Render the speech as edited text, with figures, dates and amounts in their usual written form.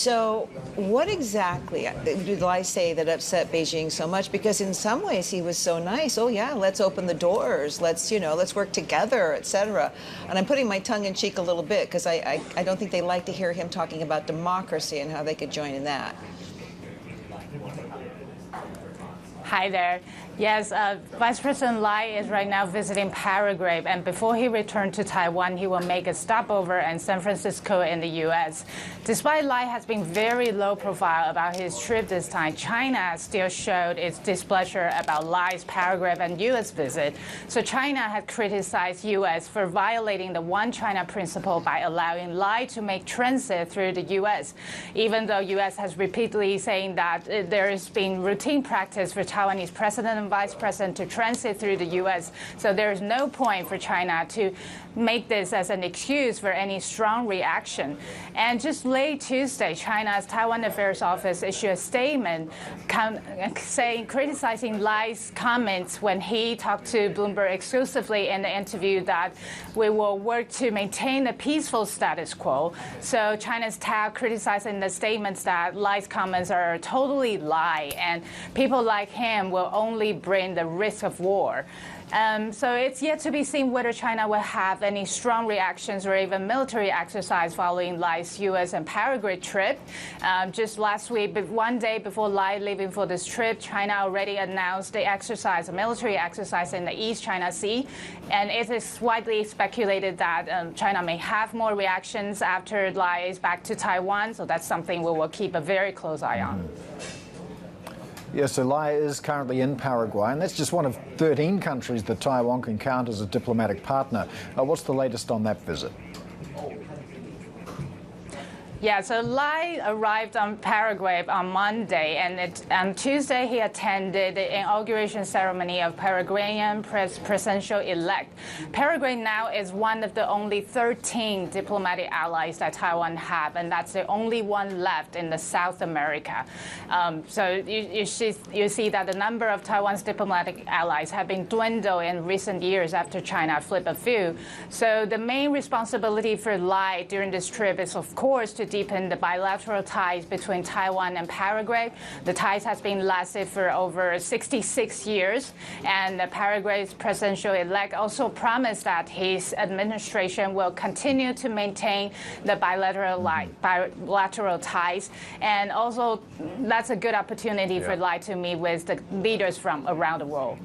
So what exactly did Lai say that upset Beijing so much? Because in some ways he was so nice. Oh yeah, let's open the doors. Let's work together, etc. And I'm putting my tongue in cheek a little bit because I don't think they like to hear him talking about democracy and how they could join in that. Hi there. Yes, Vice President Lai is right now visiting Paraguay, and before he returns to Taiwan, he will make a stopover in San Francisco in the U.S. Despite Lai has been very low profile about his trip this time, China still showed its displeasure about Lai's Paraguay and U.S. visit. So China had criticized U.S. for violating the One China principle by allowing Lai to make transit through the U.S., even though U.S. has repeatedly saying that there has been routine practice for Taiwanese president and vice president to transit through the U.S. So there is no point for China to make this as an excuse for any strong reaction. And just late Tuesday, China's Taiwan Affairs Office issued a statement criticizing Lai's comments when he talked to Bloomberg exclusively in the interview that we will work to maintain a peaceful status quo. So China's TAO criticizing the statements that Lai's comments are totally lie, and people like him will only bring the risk of war. So it's yet to be seen whether China will have any strong reactions or even military exercise following Lai's U.S. and Paraguay trip. Just last week, one day before Lai leaving for this trip, China already announced a military exercise in the East China Sea. And it is widely speculated that China may have more reactions after Lai is back to Taiwan. So that's something we will keep a very close eye on. Yes, so Lai is currently in Paraguay, and that's just one of 13 countries that Taiwan can count as a diplomatic partner. What's the latest on that visit? Yeah, so Lai arrived on Paraguay on Monday, and on Tuesday he attended the inauguration ceremony of Paraguayan presidential-elect. Paraguay now is one of the only 13 diplomatic allies that Taiwan have, and that's the only one left in the South America. So you see that the number of Taiwan's diplomatic allies have been dwindled in recent years after China flipped a few. So the main responsibility for Lai during this trip is, of course, to deepen the bilateral ties between Taiwan and Paraguay. The ties has been lasted for over 66 years, and the Paraguay's presidential-elect also promised that his administration will continue to maintain the bilateral ties, and also that's a good opportunity for Lai to meet with the leaders from around the world.